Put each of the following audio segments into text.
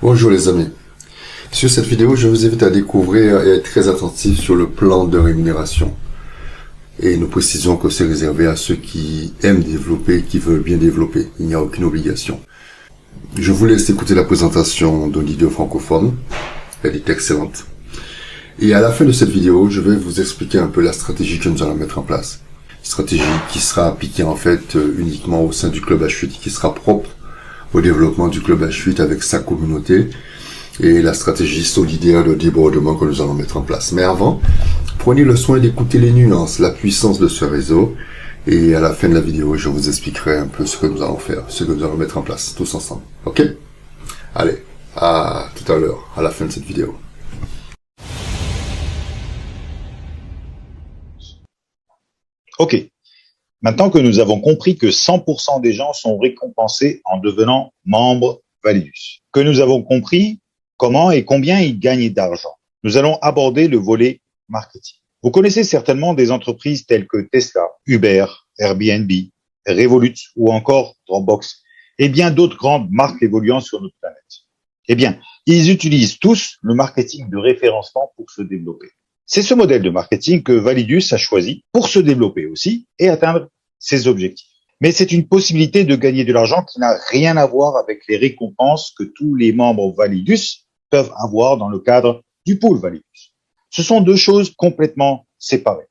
Bonjour les amis. Sur cette vidéo, je vous invite à découvrir et à être très attentif sur le plan de rémunération. Et nous précisons que c'est réservé à ceux qui aiment développer, qui veulent bien développer. Il n'y a aucune obligation. Je vous laisse écouter la présentation d'un leader francophone. Elle est excellente. Et à la fin de cette vidéo, je vais vous expliquer un peu la stratégie que nous allons mettre en place. Stratégie qui sera appliquée en fait uniquement au sein du club H8, qui sera propre au développement du club H8 avec sa communauté et la stratégie solidaire de débordement que nous allons mettre en place. Mais avant, prenez le soin d'écouter les nuances, la puissance de ce réseau, et à la fin de la vidéo, je vous expliquerai un peu ce que nous allons faire, ce que nous allons mettre en place tous ensemble. Ok? Allez, à tout à l'heure, à la fin de cette vidéo. Ok. Maintenant que nous avons compris que 100% des gens sont récompensés en devenant membres Validus, que nous avons compris comment et combien ils gagnent d'argent, nous allons aborder le volet marketing. Vous connaissez certainement des entreprises telles que Tesla, Uber, Airbnb, Revolut ou encore Dropbox et bien d'autres grandes marques évoluant sur notre planète. Eh bien, ils utilisent tous le marketing de référencement pour se développer. C'est ce modèle de marketing que Validus a choisi pour se développer aussi et atteindre ses objectifs. Mais c'est une possibilité de gagner de l'argent qui n'a rien à voir avec les récompenses que tous les membres Validus peuvent avoir dans le cadre du pool Validus. Ce sont deux choses complètement séparées.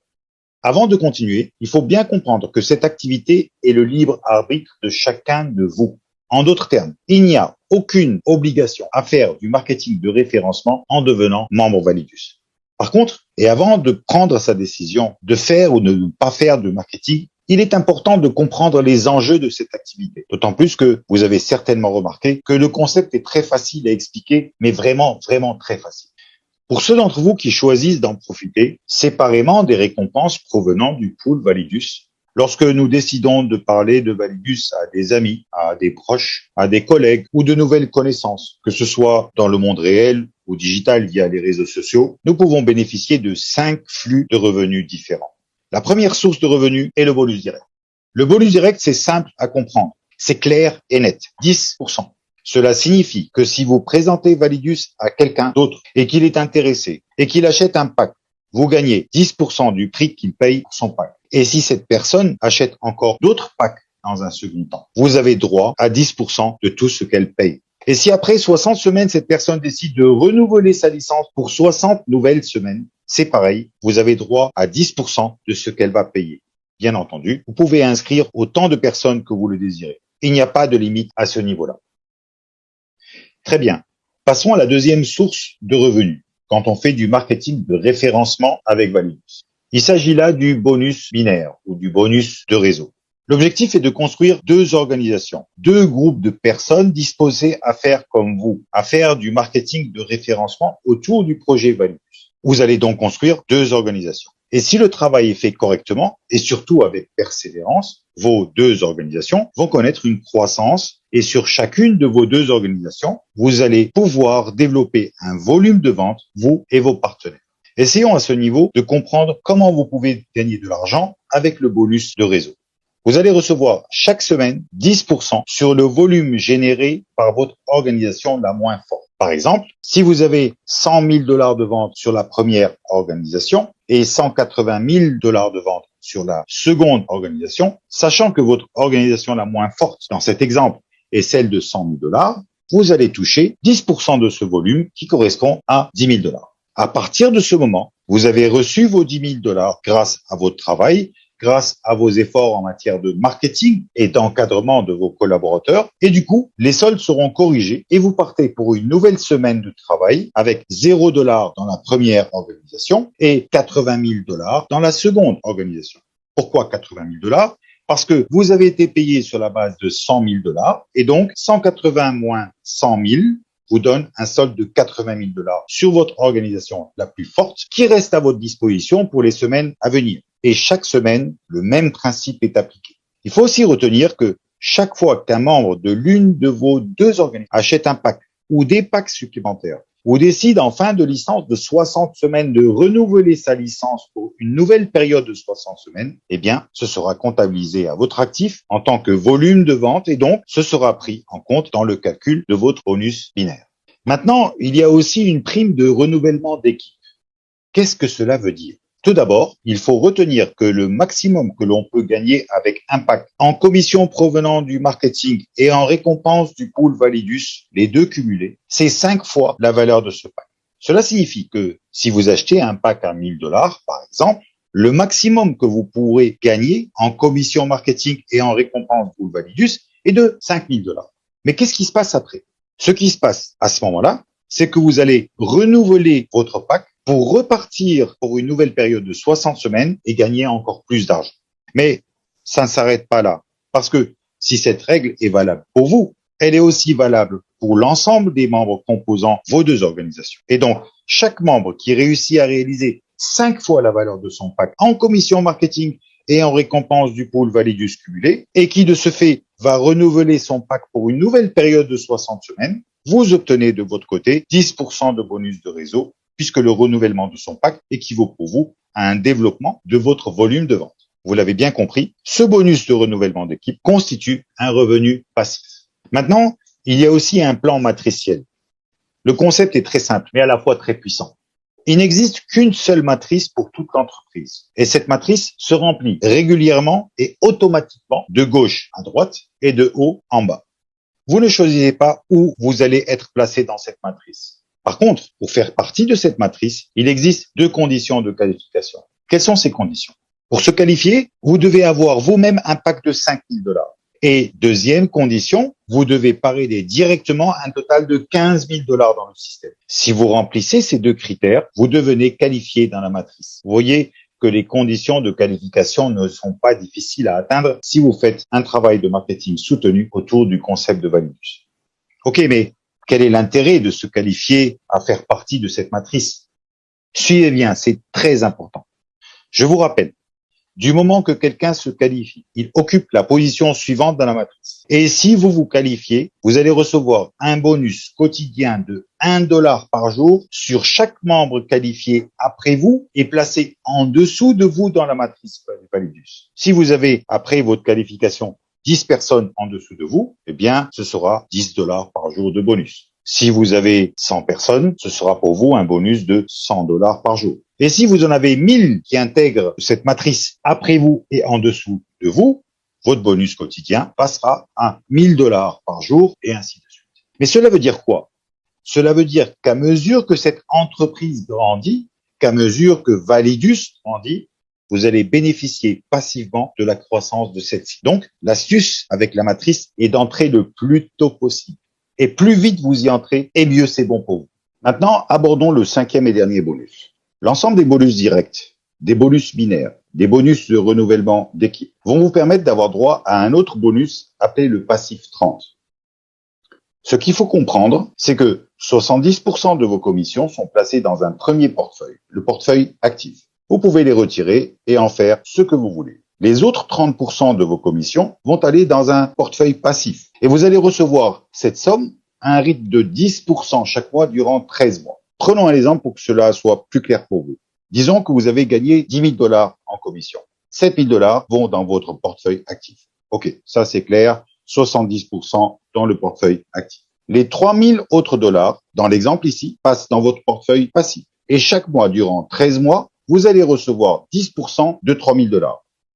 Avant de continuer, il faut bien comprendre que cette activité est le libre arbitre de chacun de vous. En d'autres termes, il n'y a aucune obligation à faire du marketing de référencement en devenant membre Validus. Par contre, et avant de prendre sa décision de faire ou de ne pas faire de marketing, il est important de comprendre les enjeux de cette activité. D'autant plus que vous avez certainement remarqué que le concept est très facile à expliquer, mais vraiment très facile. Pour ceux d'entre vous qui choisissent d'en profiter séparément des récompenses provenant du pool Validus, lorsque nous décidons de parler de Validus à des amis, à des proches, à des collègues ou de nouvelles connaissances, que ce soit dans le monde réel ou digital via les réseaux sociaux, nous pouvons bénéficier de 5 flux de revenus différents. La première source de revenus est le bonus direct. Le bonus direct, c'est simple à comprendre. C'est clair et net. 10%. Cela signifie que si vous présentez Validus à quelqu'un d'autre et qu'il est intéressé et qu'il achète un pack, vous gagnez 10% du prix qu'il paye pour son pack. Et si cette personne achète encore d'autres packs dans un second temps, vous avez droit à 10% de tout ce qu'elle paye. Et si après 60 semaines, cette personne décide de renouveler sa licence pour 60 nouvelles semaines, c'est pareil, vous avez droit à 10% de ce qu'elle va payer. Bien entendu, vous pouvez inscrire autant de personnes que vous le désirez. Il n'y a pas de limite à ce niveau-là. Très bien. Passons à la deuxième source de revenus quand on fait du marketing de référencement avec Validus. Il s'agit là du bonus binaire ou du bonus de réseau. L'objectif est de construire 2 organisations, 2 groupes de personnes disposées à faire comme vous, à faire du marketing de référencement autour du projet Validus. Vous allez donc construire 2 organisations. Et si le travail est fait correctement et surtout avec persévérance, vos 2 organisations vont connaître une croissance et sur chacune de vos 2 organisations, vous allez pouvoir développer un volume de vente, vous et vos partenaires. Essayons à ce niveau de comprendre comment vous pouvez gagner de l'argent avec le bonus de réseau. Vous allez recevoir chaque semaine 10% sur le volume généré par votre organisation la moins forte. Par exemple, si vous avez 100 000 $ de vente sur la première organisation et 180 000 $ de vente sur la seconde organisation, sachant que votre organisation la moins forte dans cet exemple est celle de 100 000 $, vous allez toucher 10% de ce volume qui correspond à 10 000 $. À partir de ce moment, vous avez reçu vos 10 000 $ grâce à votre travail, grâce à vos efforts en matière de marketing et d'encadrement de vos collaborateurs. Et du coup, les soldes seront corrigés et vous partez pour une nouvelle semaine de travail avec 0 $ dans la première organisation et 80 000 $ dans la seconde organisation. Pourquoi 80 000 $? Parce que vous avez été payé sur la base de 100 000 $ et donc 180 moins 100 000 vous donne un solde de 80 000 $ sur votre organisation la plus forte qui reste à votre disposition pour les semaines à venir. Et chaque semaine, le même principe est appliqué. Il faut aussi retenir que chaque fois qu'un membre de l'une de vos 2 organisations achète un pack ou des packs supplémentaires ou décide en fin de licence de 60 semaines de renouveler sa licence pour une nouvelle période de 60 semaines, eh bien, ce sera comptabilisé à votre actif en tant que volume de vente et donc ce sera pris en compte dans le calcul de votre bonus binaire. Maintenant, il y a aussi une prime de renouvellement d'équipe. Qu'est-ce que cela veut dire? Tout d'abord, il faut retenir que le maximum que l'on peut gagner avec Impact en commission provenant du marketing et en récompense du pool Validus, les deux cumulés, c'est 5 fois la valeur de ce pack. Cela signifie que si vous achetez un pack à 1 000 $, par exemple, le maximum que vous pourrez gagner en commission marketing et en récompense du pool Validus est de 5 000 $. Mais qu'est-ce qui se passe après? Ce qui se passe à ce moment-là, c'est que vous allez renouveler votre pack pour repartir pour une nouvelle période de 60 semaines et gagner encore plus d'argent. Mais ça ne s'arrête pas là, parce que si cette règle est valable pour vous, elle est aussi valable pour l'ensemble des membres composant vos deux organisations. Et donc, chaque membre qui réussit à réaliser 5 fois la valeur de son pack en commission marketing et en récompense du pool Validus cumulé, et qui de ce fait va renouveler son pack pour une nouvelle période de 60 semaines, vous obtenez de votre côté 10% de bonus de réseau, puisque le renouvellement de son pack équivaut pour vous à un développement de votre volume de vente. Vous l'avez bien compris, ce bonus de renouvellement d'équipe constitue un revenu passif. Maintenant, il y a aussi un plan matriciel. Le concept est très simple, mais à la fois très puissant. Il n'existe qu'une seule matrice pour toute l'entreprise. Et cette matrice se remplit régulièrement et automatiquement de gauche à droite et de haut en bas. Vous ne choisissez pas où vous allez être placé dans cette matrice. Par contre, pour faire partie de cette matrice, il existe 2 conditions de qualification. Quelles sont ces conditions? Pour se qualifier, vous devez avoir vous-même un pack de 5 000 $. Et deuxième condition, vous devez parrainer directement un total de 15 000 $ dans le système. Si vous remplissez ces 2 critères, vous devenez qualifié dans la matrice. Vous voyez que les conditions de qualification ne sont pas difficiles à atteindre si vous faites un travail de marketing soutenu autour du concept de Validus. Ok, mais quel est l'intérêt de se qualifier à faire partie de cette matrice? Suivez bien, c'est très important. Je vous rappelle, du moment que quelqu'un se qualifie, il occupe la position suivante dans la matrice. Et si vous vous qualifiez, vous allez recevoir un bonus quotidien de 1 $ par jour sur chaque membre qualifié après vous et placé en dessous de vous dans la matrice Validus. Si vous avez, après votre qualification, 10 personnes en dessous de vous, eh bien, ce sera 10 $ par jour de bonus. Si vous avez 100 personnes, ce sera pour vous un bonus de 100 $ par jour. Et si vous en avez 1000 qui intègrent cette matrice après vous et en dessous de vous, votre bonus quotidien passera à 1 000 $ par jour et ainsi de suite. Mais cela veut dire quoi? Cela veut dire qu'à mesure que cette entreprise grandit, qu'à mesure que Validus grandit, vous allez bénéficier passivement de la croissance de celle-ci. Donc, l'astuce avec la matrice est d'entrer le plus tôt possible. Et plus vite vous y entrez, et mieux c'est bon pour vous. Maintenant, abordons le 5e et dernier bonus. L'ensemble des bonus directs, des bonus binaires, des bonus de renouvellement d'équipe vont vous permettre d'avoir droit à un autre bonus appelé le passif 30. Ce qu'il faut comprendre, c'est que 70% de vos commissions sont placées dans un premier portefeuille, le portefeuille actif. Vous pouvez les retirer et en faire ce que vous voulez. Les autres 30% de vos commissions vont aller dans un portefeuille passif et vous allez recevoir cette somme à un rythme de 10% chaque mois durant 13 mois. Prenons un exemple pour que cela soit plus clair pour vous. Disons que vous avez gagné 10 000 $ en commission. 7 000 $ vont dans votre portefeuille actif. Ok, ça c'est clair, 70% dans le portefeuille actif. Les 3 000 autres dollars, dans l'exemple ici, passent dans votre portefeuille passif. Et chaque mois, durant 13 mois, vous allez recevoir 10% de 3 000 $.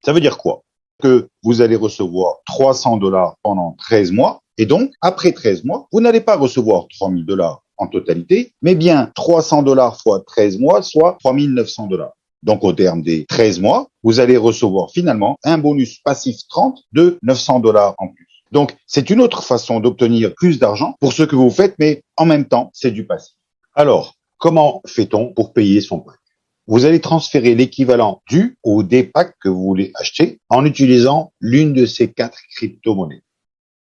Ça veut dire quoi? Que vous allez recevoir 300 $ pendant 13 mois. Et donc, après 13 mois, vous n'allez pas recevoir 3 000 $ en totalité, mais bien 300 $ fois 13 mois, soit 3 900 $. Donc, au terme des 13 mois, vous allez recevoir finalement un bonus passif 30 de 900 $ en plus. Donc, c'est une autre façon d'obtenir plus d'argent pour ce que vous faites, mais en même temps, c'est du passif. Alors, comment fait-on pour payer son pack? Vous allez transférer l'équivalent du ou des packs que vous voulez acheter en utilisant l'une de ces 4 crypto-monnaies.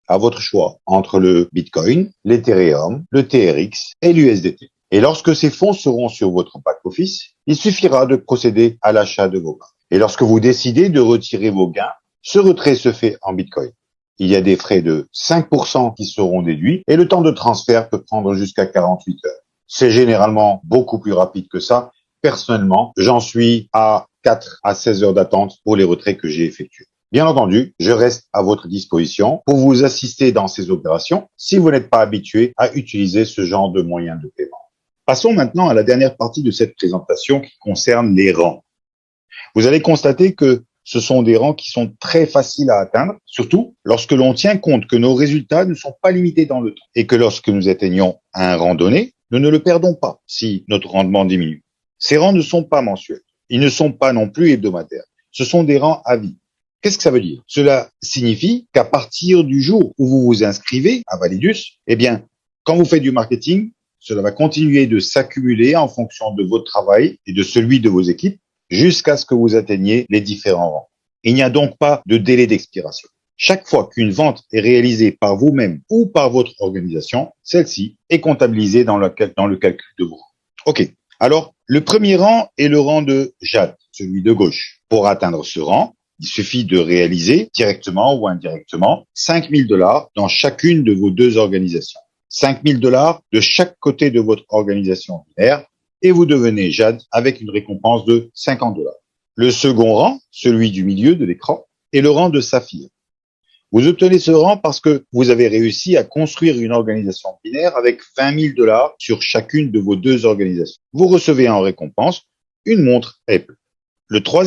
À votre choix entre le Bitcoin, l'Ethereum, le TRX et l'USDT. Et lorsque ces fonds seront sur votre back-office, il suffira de procéder à l'achat de vos packs. Et lorsque vous décidez de retirer vos gains, ce retrait se fait en Bitcoin. Il y a des frais de 5% qui seront déduits et le temps de transfert peut prendre jusqu'à 48 heures. C'est généralement beaucoup plus rapide que ça. Personnellement, j'en suis à 4 à 16 heures d'attente pour les retraits que j'ai effectués. Bien entendu, je reste à votre disposition pour vous assister dans ces opérations si vous n'êtes pas habitué à utiliser ce genre de moyens de paiement. Passons maintenant à la dernière partie de cette présentation qui concerne les rangs. Vous allez constater que ce sont des rangs qui sont très faciles à atteindre, surtout lorsque l'on tient compte que nos résultats ne sont pas limités dans le temps et que lorsque nous atteignons un rang donné, nous ne le perdons pas si notre rendement diminue. Ces rangs ne sont pas mensuels. Ils ne sont pas non plus hebdomadaires. Ce sont des rangs à vie. Qu'est-ce que ça veut dire? Cela signifie qu'à partir du jour où vous vous inscrivez à Validus, eh bien, quand vous faites du marketing, cela va continuer de s'accumuler en fonction de votre travail et de celui de vos équipes jusqu'à ce que vous atteigniez les différents rangs. Il n'y a donc pas de délai d'expiration. Chaque fois qu'une vente est réalisée par vous-même ou par votre organisation, celle-ci est comptabilisée dans le calcul de vos rangs. OK. Alors, le premier rang est le rang de Jade, celui de gauche. Pour atteindre ce rang, il suffit de réaliser, directement ou indirectement, 5 000 $ dans chacune de vos deux organisations. 5 000 $ de chaque côté de votre organisation binaire et vous devenez Jade avec une récompense de 50 $. Le second rang, celui du milieu de l'écran, est le rang de Saphir. Vous obtenez ce rang parce que vous avez réussi à construire une organisation binaire avec 20 000 $ sur chacune de vos deux organisations. Vous recevez en récompense une montre Apple. Le troisième